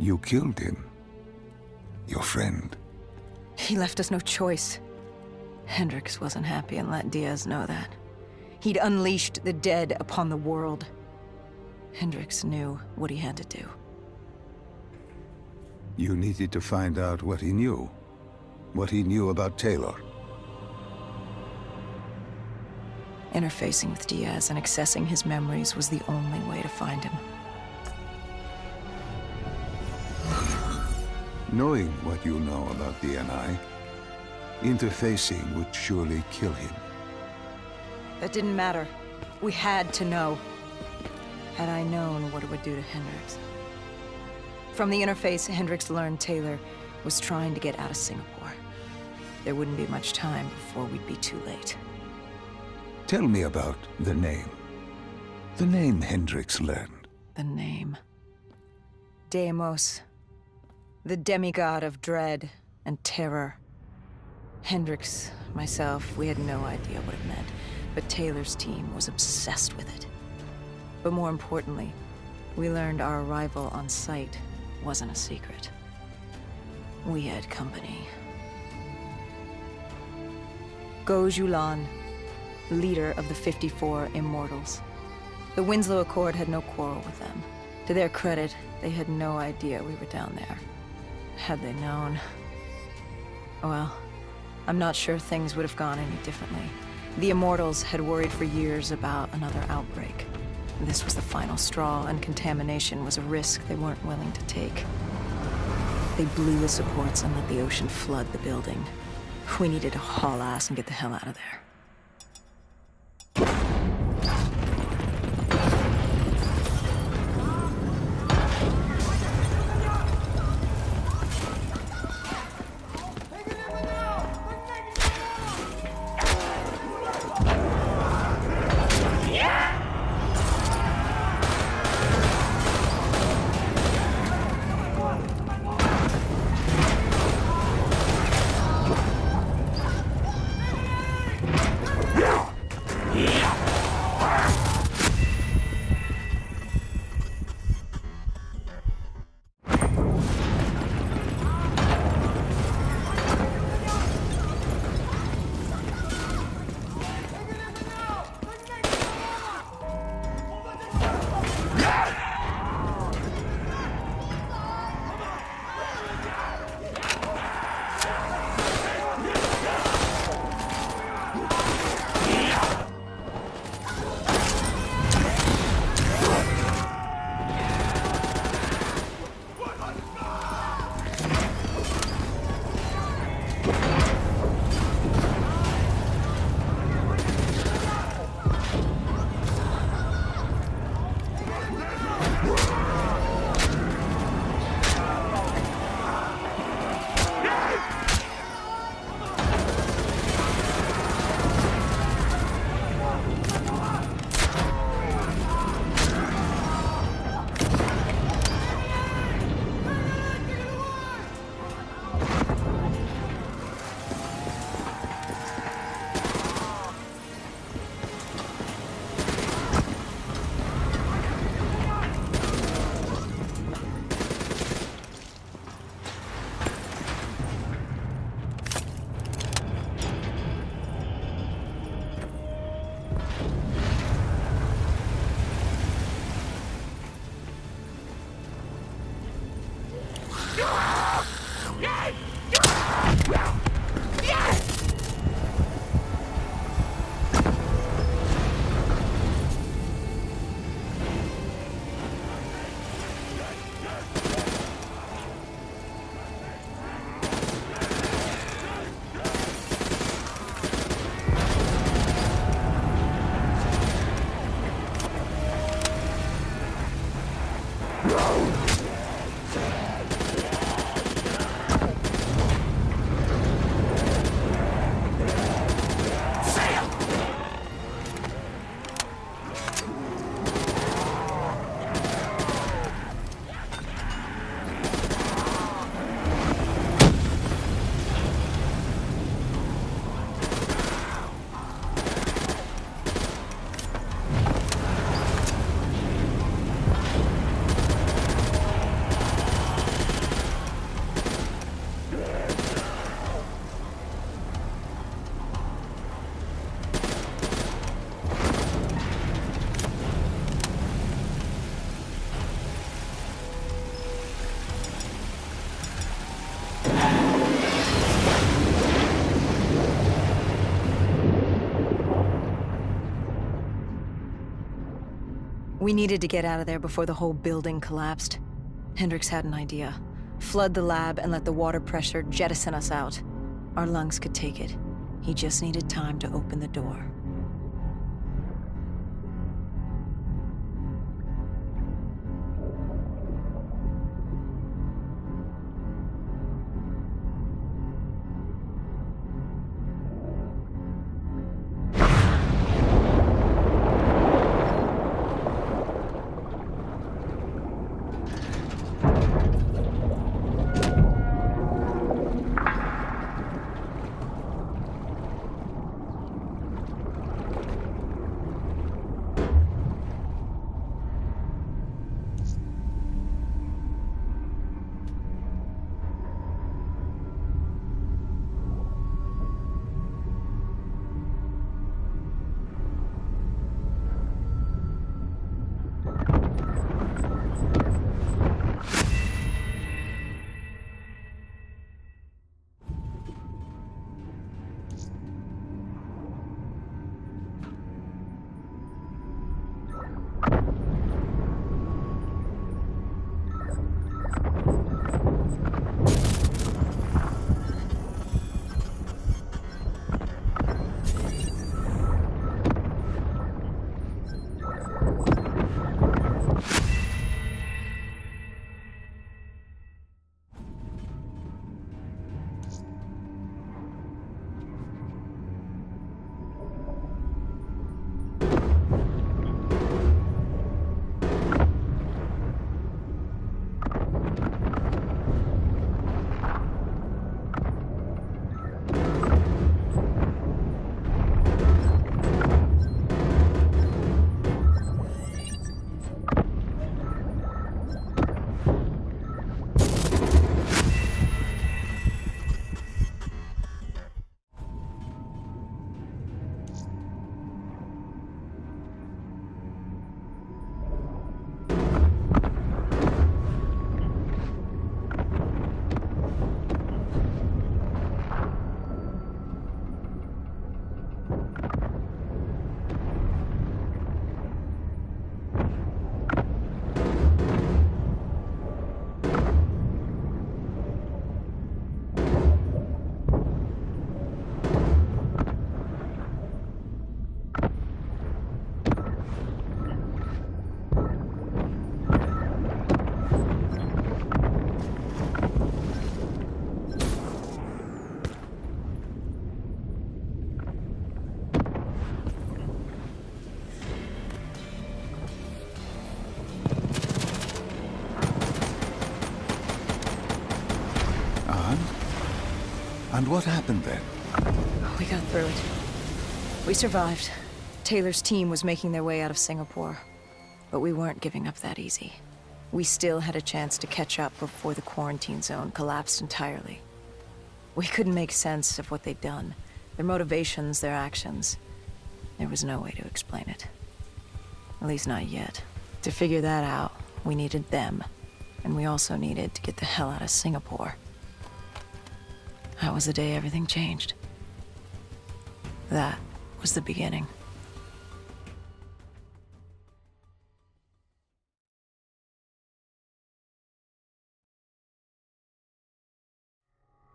You killed him. Your friend. He left us no choice. Hendricks wasn't happy and let Diaz know that. He'd unleashed the dead upon the world. Hendricks knew what he had to do. You needed to find out what he knew. What he knew about Taylor. Interfacing with Diaz and accessing his memories was the only way to find him. Knowing what you know about DNI, interfacing would surely kill him. That didn't matter. We had to know. Had I known what it would do to Hendricks. From the interface, Hendricks learned Taylor was trying to get out of Singapore. There wouldn't be much time before we'd be too late. Tell me about the name. The name Hendricks learned. The name. Deimos. The demigod of dread and terror. Hendricks, myself, we had no idea what it meant, but Taylor's team was obsessed with it. But more importantly, we learned our arrival on site wasn't a secret. We had company. Go Julan, leader of the 54 Immortals. The Winslow Accord had no quarrel with them. To their credit, they had no idea we were down there. Had they known... Well, I'm not sure things would have gone any differently. The Immortals had worried for years about another outbreak. This was the final straw, and contamination was a risk they weren't willing to take. They blew the supports and let the ocean flood the building. We needed to haul ass and get the hell out of there. We needed to get out of there before the whole building collapsed. Hendricks had an idea. Flood the lab and let the water pressure jettison us out. Our lungs could take it. He just needed time to open the door. And what happened then? We got through it. We survived. Taylor's team was making their way out of Singapore. But we weren't giving up that easy. We still had a chance to catch up before the quarantine zone collapsed entirely. We couldn't make sense of what they'd done. Their motivations, their actions. There was no way to explain it. At least not yet. To figure that out, we needed them. And we also needed to get the hell out of Singapore. That was the day everything changed. That was the beginning.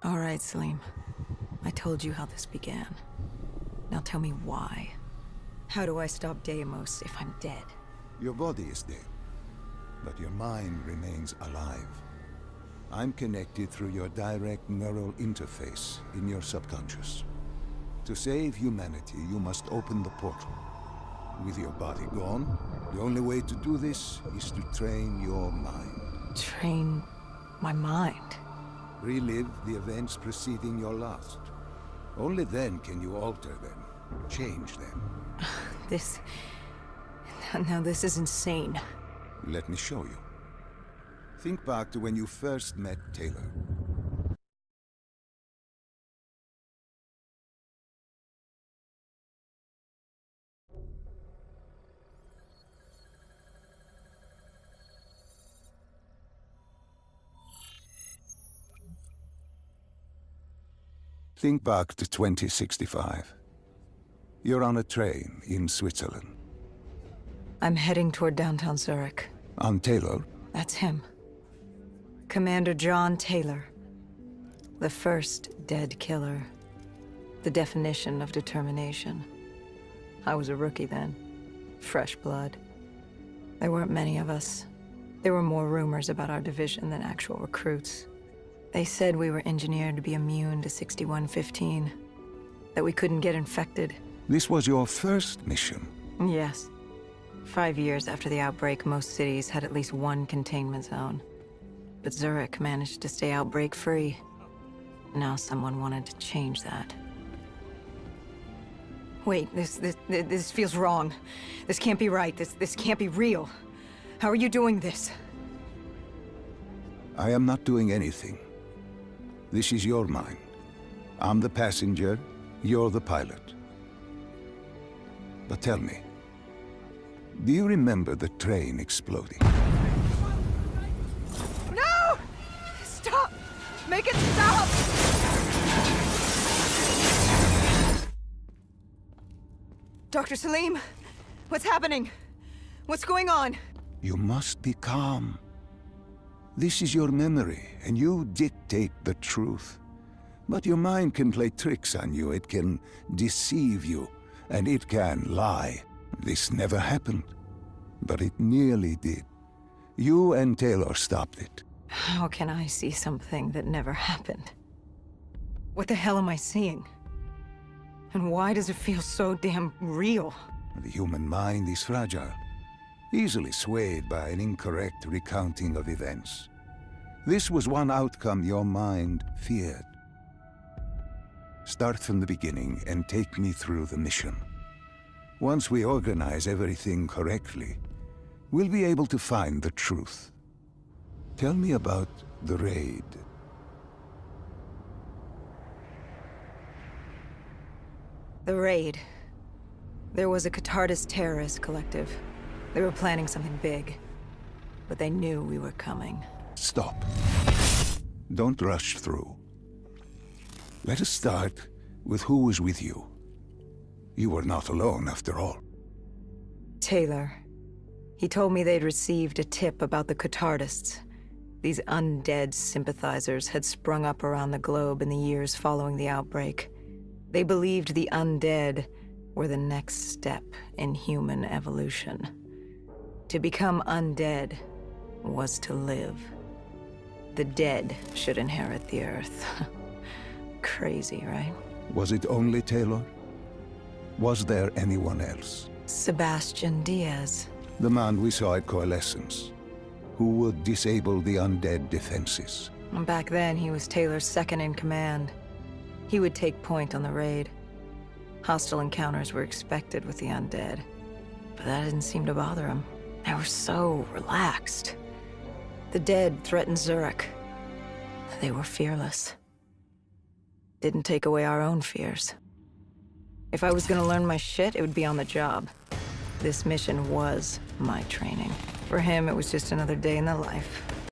All right, Salim. I told you how this began. Now tell me why. How do I stop Deimos if I'm dead? Your body is dead, but your mind remains alive. I'm connected through your direct neural interface in your subconscious. To save humanity, you must open the portal. With your body gone, the only way to do this is to train your mind. Train my mind? Relive the events preceding your last. Only then can you alter them, change them. This... Now this is insane. Let me show you. Think back to when you first met Taylor. Think back to 2065. You're on a train in Switzerland. I'm heading toward downtown Zurich. On Taylor? That's him. Commander John Taylor. The first dead killer. The definition of determination. I was a rookie then. Fresh blood. There weren't many of us. There were more rumors about our division than actual recruits. They said we were engineered to be immune to 6115. That we couldn't get infected. This was your first mission. Yes. 5 years after the outbreak, most cities had at least one containment zone. But Zurich managed to stay outbreak-free. Now someone wanted to change that. Wait, this feels wrong. This can't be right. This can't be real. How are you doing this? I am not doing anything. This is your mine. I'm the passenger, you're the pilot. But tell me, do you remember the train exploding? No! Stop! Make it stop! Dr. Salim, what's happening? What's going on? You must be calm. This is your memory, and you dictate the truth. But your mind can play tricks on you. It can deceive you, and it can lie. This never happened, but it nearly did. You and Taylor stopped it. How can I see something that never happened? What the hell am I seeing? And why does it feel so damn real? The human mind is fragile, easily swayed by an incorrect recounting of events. This was one outcome your mind feared. Start from the beginning and take me through the mission. Once we organize everything correctly, we'll be able to find the truth. Tell me about the raid. The raid. There was a Catardist terrorist collective. They were planning something big, but they knew we were coming. Stop. Don't rush through. Let us start with who was with you. You were not alone, after all. Taylor. He told me they'd received a tip about the Catardists. These undead sympathizers had sprung up around the globe in the years following the outbreak. They believed the undead were the next step in human evolution. To become undead was to live. The dead should inherit the Earth. Crazy, right? Was it only Taylor? Was there anyone else? Sebastian Diaz. The man we saw at Coalescence, who would disable the undead defenses. Back then, he was Taylor's second in command. He would take point on the raid. Hostile encounters were expected with the undead, but that didn't seem to bother him. They were so relaxed. The dead threatened Zurich. They were fearless. Didn't take away our own fears. If I was gonna learn my shit, it would be on the job. This mission was my training. For him, it was just another day in the life.